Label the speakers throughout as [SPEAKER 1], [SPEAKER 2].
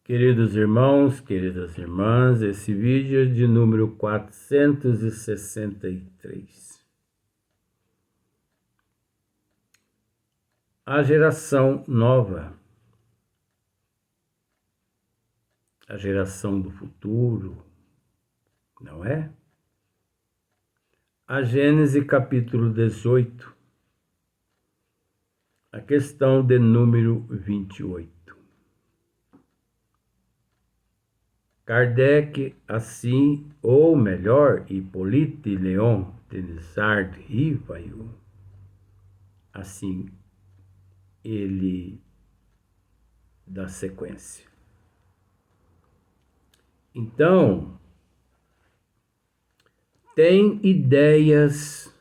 [SPEAKER 1] Queridos irmãos, queridas irmãs, esse vídeo é de número 463. A geração nova, a geração do futuro, não é? A Gênesis capítulo 18, a questão de número 28. Kardec, assim, ou melhor, Hippolyte Léon Denisard Rivail, assim ele dá sequência. Então, tem ideias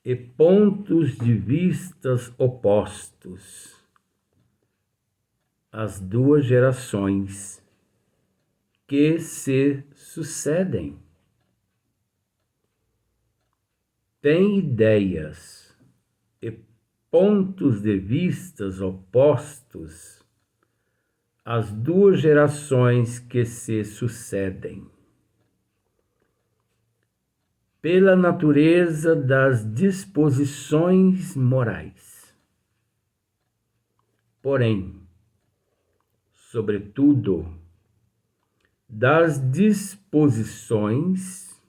[SPEAKER 1] e pontos de vistas opostos às duas gerações que se sucedem. Tem ideias e pontos de vistas opostos às duas gerações que se sucedem. Pela natureza das disposições morais. Porém, sobretudo, das disposições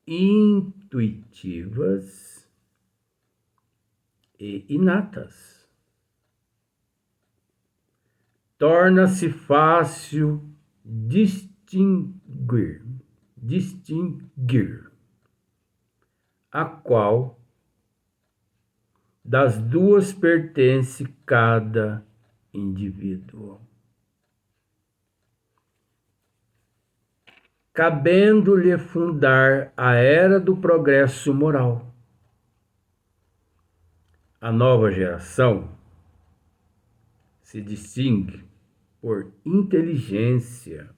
[SPEAKER 1] intuitivas e inatas. Torna-se fácil distinguir a qual das duas pertence cada indivíduo. Cabendo-lhe fundar a era do progresso moral. A nova geração se distingue por inteligência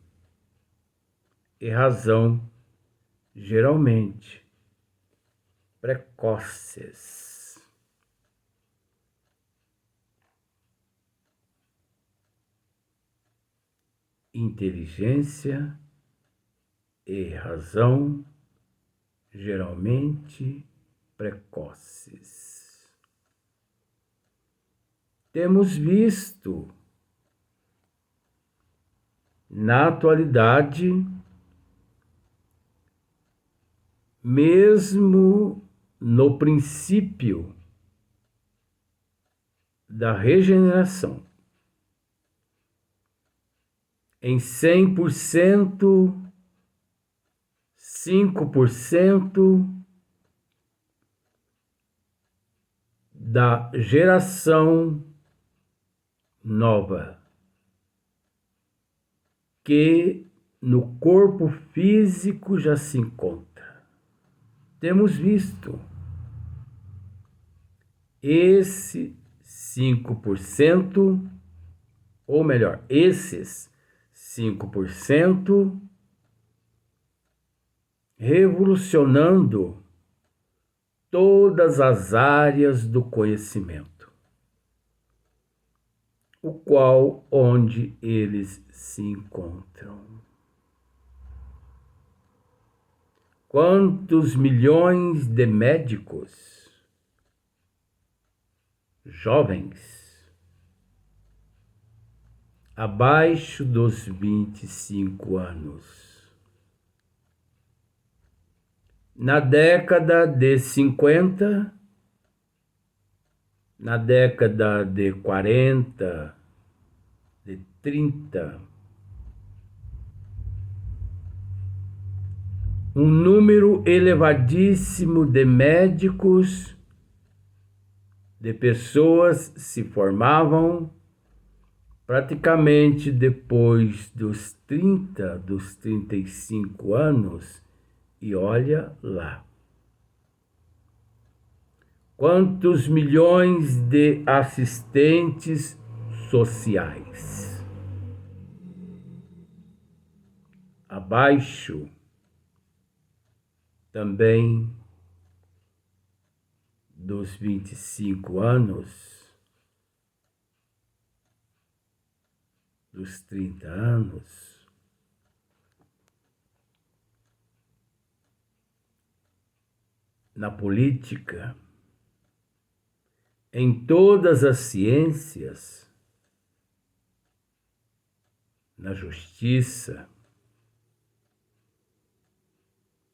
[SPEAKER 1] e razão, geralmente precoces. Inteligência e razão, geralmente precoces. Temos visto, na atualidade, mesmo no princípio da regeneração, em 100%, 5% da geração nova, que no corpo físico já se encontra. Temos visto esse 5%, ou melhor, esses 5%, revolucionando todas as áreas do conhecimento, o qual onde eles se encontram. Quantos milhões de médicos jovens abaixo dos 25 anos, na década de 50, na década de 40, de 30, um número elevadíssimo de médicos, de pessoas se formavam praticamente depois dos 30, dos 35 anos, e olha lá. Quantos milhões de assistentes sociais? Abaixo também dos 25 anos, dos 30 anos, na política, em todas as ciências, na justiça,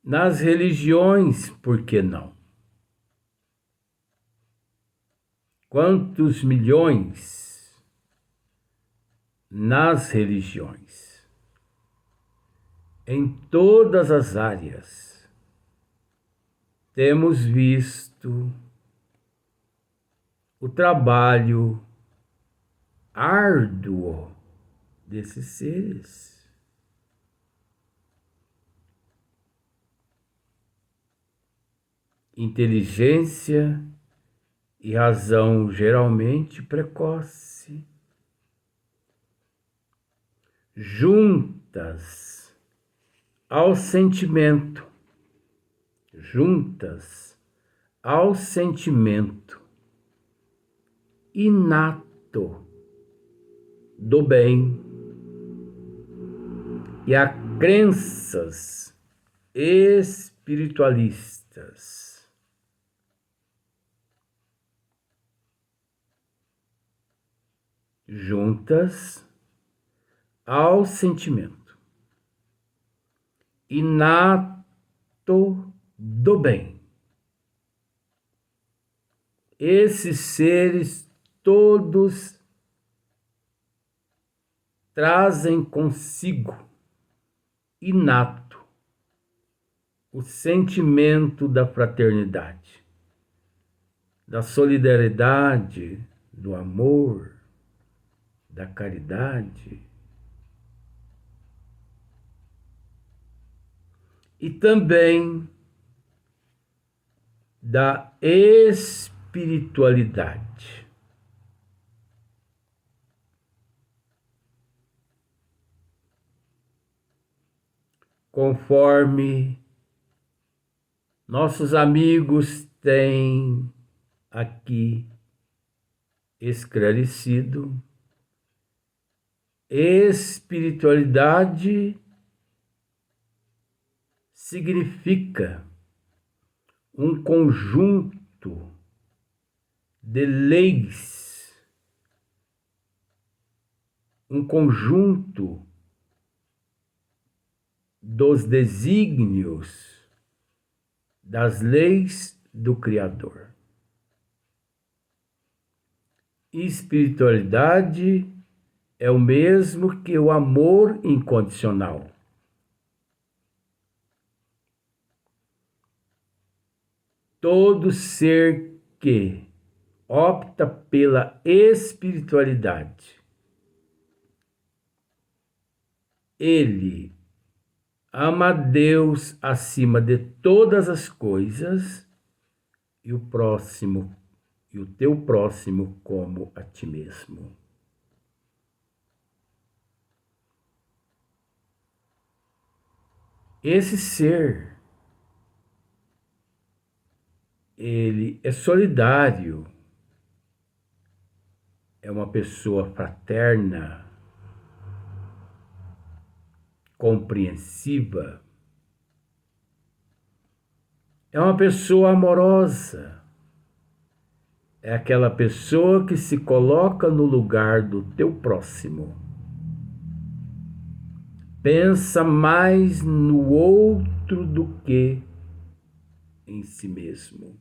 [SPEAKER 1] nas religiões, por que não? Quantos milhões nas religiões, em todas as áreas, temos visto o trabalho árduo desses seres. Inteligência e razão geralmente precoce, juntas ao sentimento, inato do bem e a crenças espiritualistas. Juntas ao sentimento inato do bem. Esses seres todos trazem consigo inato o sentimento da fraternidade, da solidariedade, do amor, da caridade. E também da espiritualidade. Conforme nossos amigos têm aqui esclarecido, espiritualidade significa um conjunto de leis, um conjunto dos desígnios das leis do Criador. Espiritualidade é o mesmo que o amor incondicional. Todo ser que opta pela espiritualidade, ele ama a Deus acima de todas as coisas e o próximo, e o teu próximo como a ti mesmo. Esse ser, ele é solidário, é uma pessoa fraterna, compreensiva, é uma pessoa amorosa, é aquela pessoa que se coloca no lugar do teu próximo. Pensa mais no outro do que em si mesmo.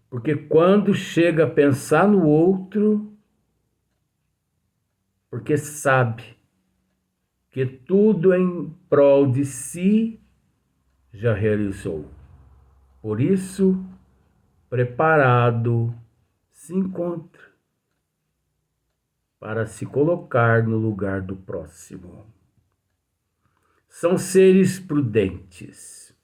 [SPEAKER 1] Porque quando chega a pensar no outro, porque sabe que tudo em prol de si já realizou. Por isso, preparado se encontra para se colocar no lugar do próximo. São seres prudentes.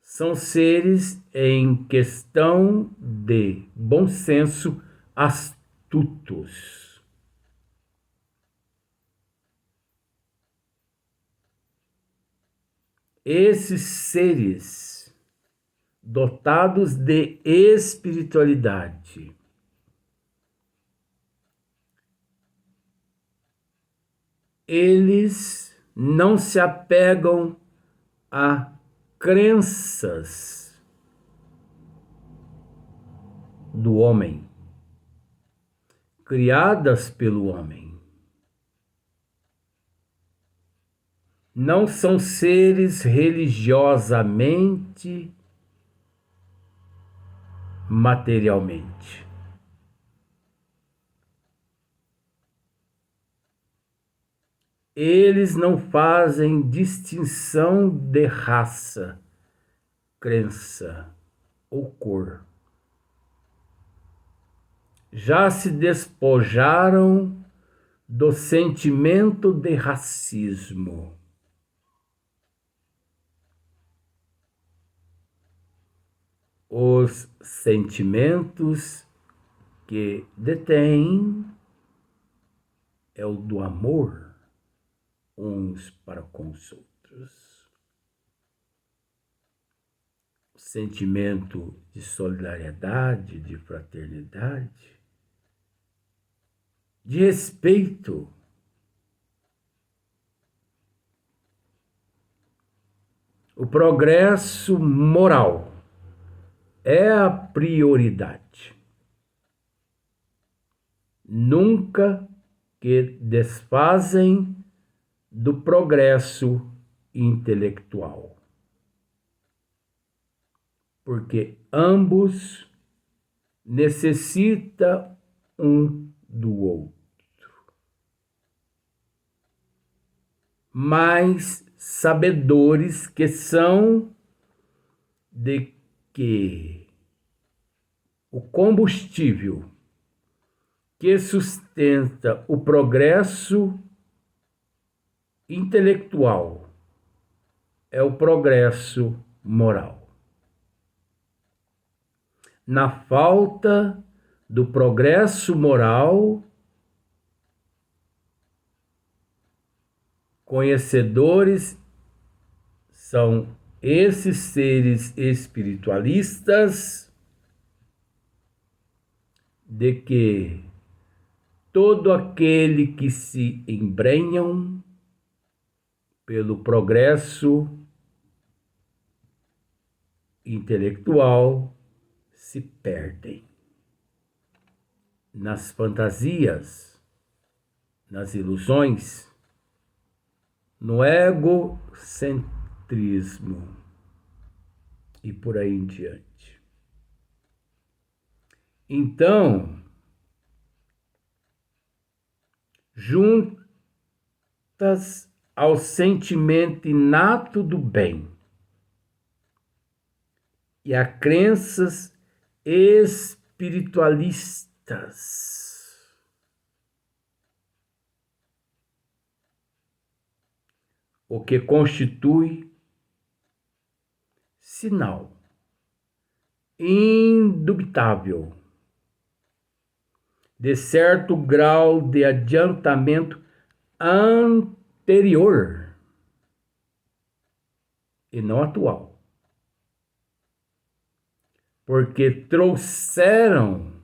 [SPEAKER 1] São seres em questão de bom senso astutos. Esses seres dotados de espiritualidade eles não se apegam a crenças do homem, criadas pelo homem. Não são seres religiosamente, materialmente. Eles não fazem distinção de raça, crença ou cor. Já se despojaram do sentimento de racismo. Os sentimentos que detêm é o do amor uns para com os outros. O sentimento de solidariedade, de fraternidade, de respeito. O progresso moral é a prioridade. Nunca que desfazem do progresso intelectual. Porque ambos necessitam um do outro. Mas sabedores que são de que o combustível que sustenta o progresso intelectual é o progresso moral. Na falta do progresso moral, conhecedores são esses seres espiritualistas de que todo aquele que se embrenham pelo progresso intelectual se perdem nas fantasias, nas ilusões, no egocentrismo e por aí em diante. Então, juntas ao sentimento inato do bem e a crenças espiritualistas, o que constitui sinal indubitável de certo grau de adiantamento anterior e não atual, porque trouxeram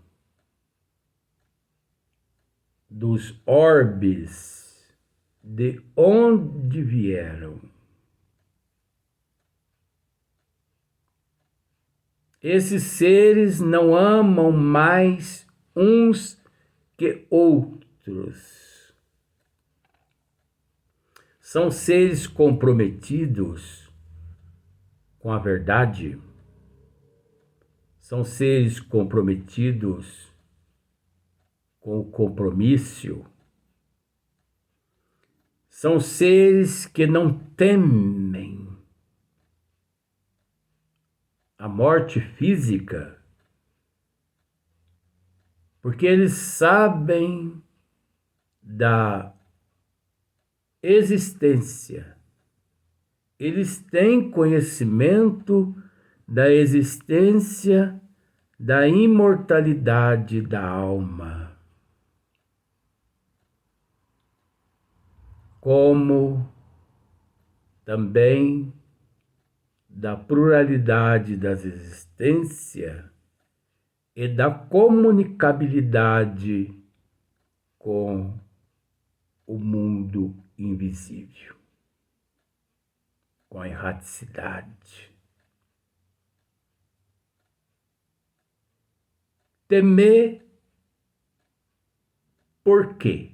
[SPEAKER 1] dos orbes de onde vieram. Esses seres não amam mais uns que outros. São seres comprometidos com a verdade. São seres comprometidos com o compromisso. São seres que não temem a morte física, porque eles sabem da existência. Eles têm conhecimento da existência da imortalidade da alma, como também da pluralidade das existências e da comunicabilidade com o mundo invisível, com a erraticidade. Temer por quê?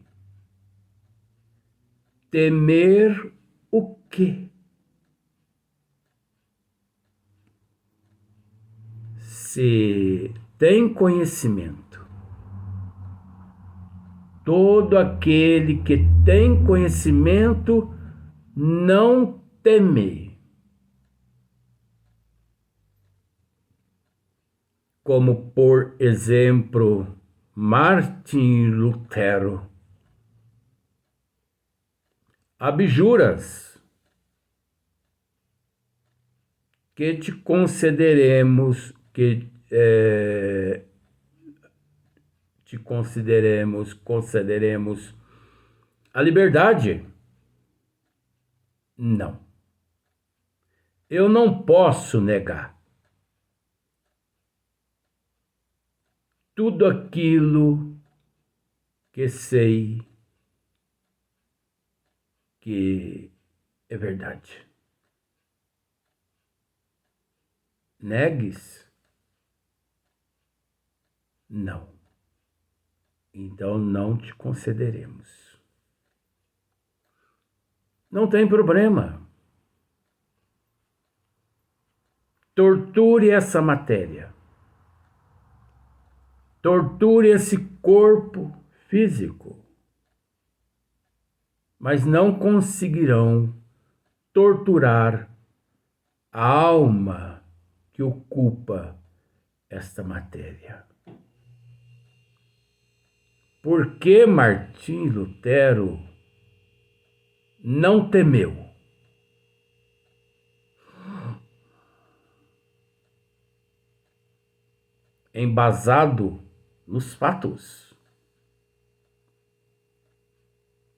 [SPEAKER 1] Temer o quê? Se tem conhecimento, todo aquele que tem conhecimento não teme. Como, por exemplo, Martim Lutero. Abjuras que te concederemos, concederemos a liberdade? Não. Eu não posso negar tudo aquilo que sei que é verdade. Negues? Não. Então não te concederemos. Não tem problema. Torture essa matéria. Torture esse corpo físico. Mas não conseguirão torturar a alma que ocupa esta matéria. Por que Martim Lutero não temeu? Embasado nos fatos.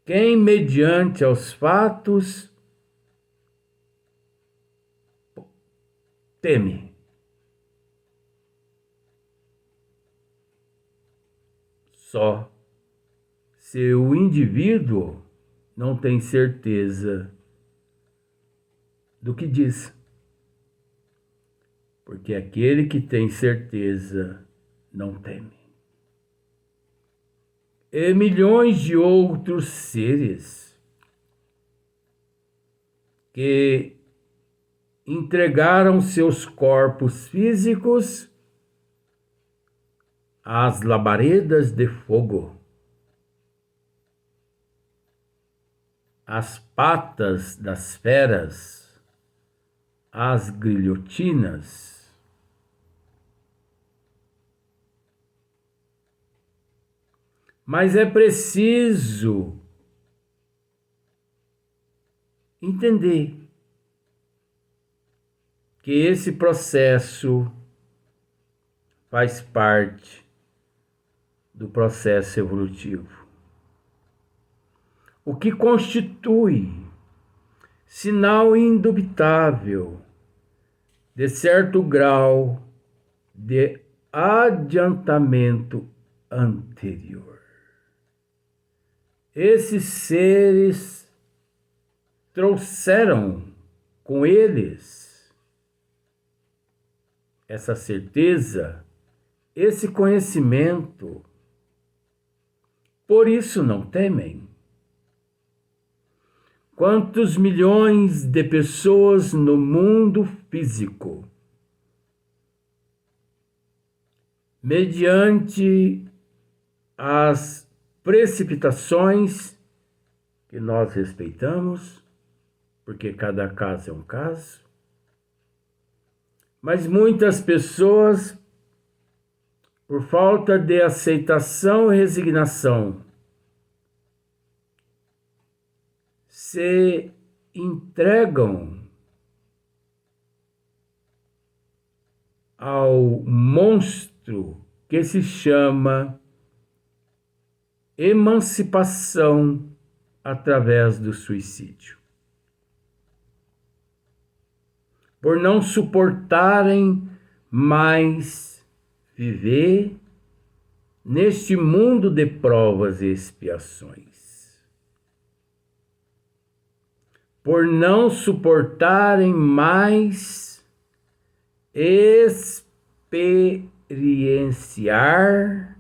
[SPEAKER 1] Quem, mediante aos fatos, teme. Só se o indivíduo não tem certeza do que diz. Porque aquele que tem certeza não teme. E milhões de outros seres que entregaram seus corpos físicos às labaredas de fogo, às patas das feras, às grilhotinas. Mas é preciso entender que esse processo faz parte do processo evolutivo. O que constitui sinal indubitável de certo grau de adiantamento anterior. Esses seres trouxeram com eles essa certeza, esse conhecimento. Por isso não temem. Quantos milhões de pessoas no mundo físico, mediante as precipitações que nós respeitamos, porque cada caso é um caso, mas muitas pessoas, por falta de aceitação e resignação, se entregam ao monstro que se chama emancipação através do suicídio. Por não suportarem mais viver neste mundo de provas e expiações. por não suportarem mais experienciar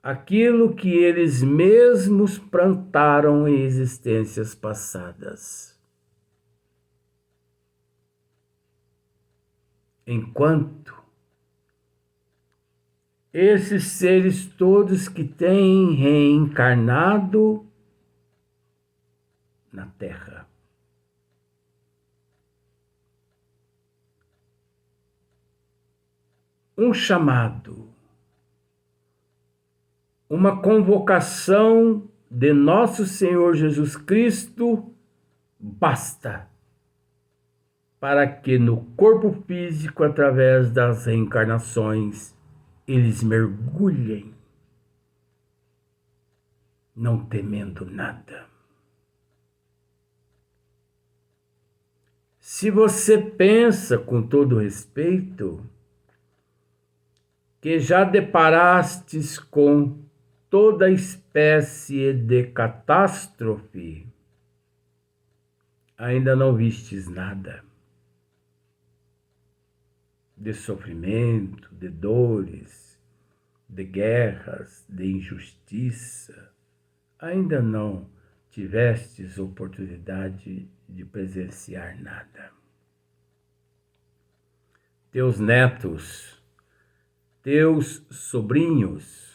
[SPEAKER 1] aquilo que eles mesmos plantaram em existências passadas. Enquanto esses seres todos que têm reencarnado na Terra, um chamado, uma convocação de nosso Senhor Jesus Cristo basta para que no corpo físico, através das reencarnações, eles mergulhem, não temendo nada. Se você pensa, com todo respeito, que já deparastes com toda espécie de catástrofe, ainda não vistes nada. De sofrimento, de dores, de guerras, de injustiça, ainda não tivestes oportunidade de presenciar nada. Teus netos, teus sobrinhos,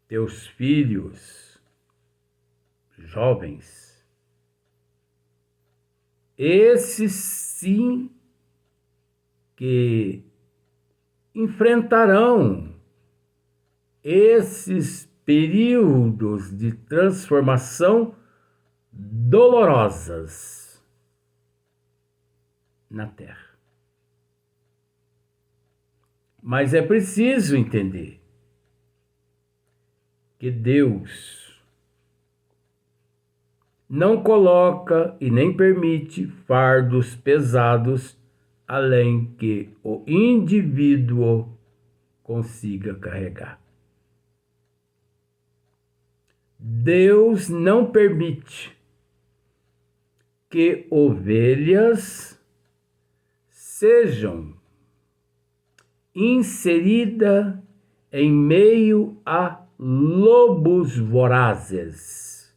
[SPEAKER 1] teus filhos, jovens, esses sim que enfrentarão esses períodos de transformação dolorosas na Terra. Mas é preciso entender que Deus não coloca e nem permite fardos pesados além que o indivíduo consiga carregar. Deus não permite que ovelhas sejam inseridas em meio a lobos vorazes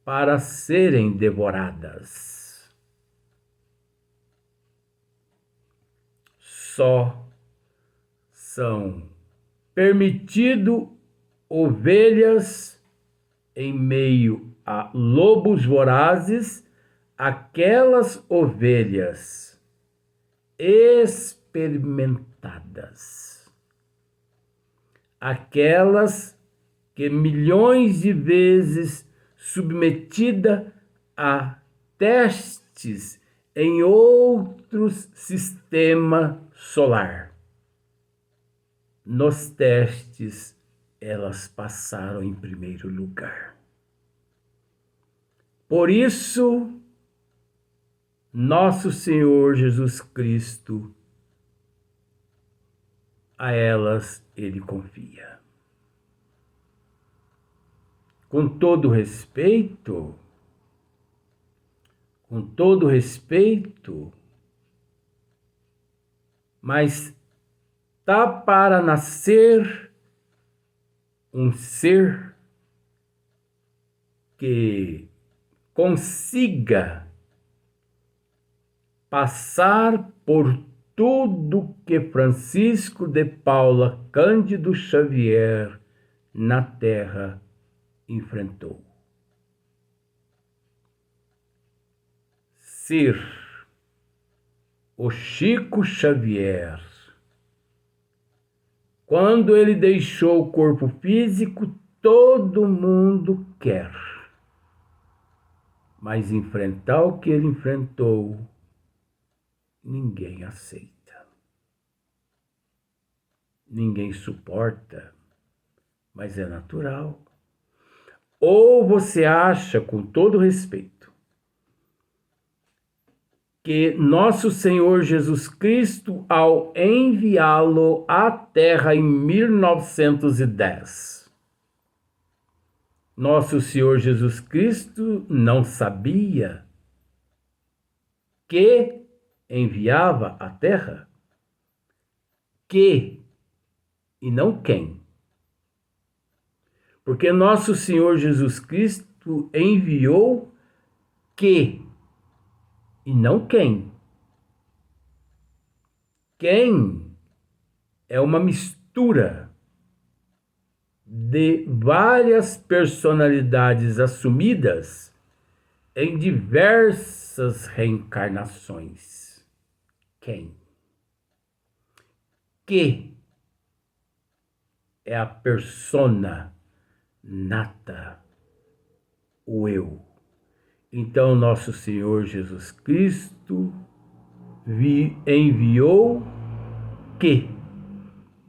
[SPEAKER 1] para serem devoradas. Só são permitido ovelhas em meio a lobos vorazes, aquelas ovelhas experimentadas, aquelas que milhões de vezes submetida a testes em outros sistema solar. Nos testes, elas passaram em primeiro lugar. Por isso, nosso Senhor Jesus Cristo, a elas ele confia. Com todo respeito, mas tá para nascer um ser que consiga passar por tudo que Francisco de Paula Cândido Xavier na Terra enfrentou. Ser o Chico Xavier, quando ele deixou o corpo físico, todo mundo quer. Mas enfrentar o que ele enfrentou, ninguém aceita. Ninguém suporta, mas é natural. Ou você acha, com todo respeito, que nosso Senhor Jesus Cristo, ao enviá-lo à Terra em 1910, Nosso Senhor Jesus Cristo não sabia que enviava à terra? Que e não quem. Porque nosso Senhor Jesus Cristo enviou que e não quem. Quem é uma mistura de várias personalidades assumidas em diversas reencarnações. Quem? Que é a persona nata, o eu. Então, nosso Senhor Jesus Cristo enviou que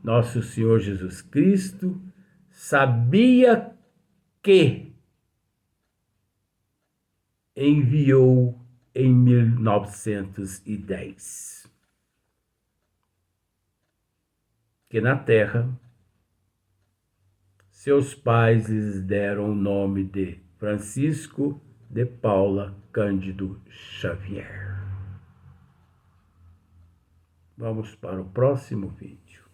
[SPEAKER 1] nosso Senhor Jesus Cristo sabia que enviou em 1910. Que na Terra seus pais lhes deram o nome de Francisco de Paula Cândido Xavier. Vamos para o próximo vídeo.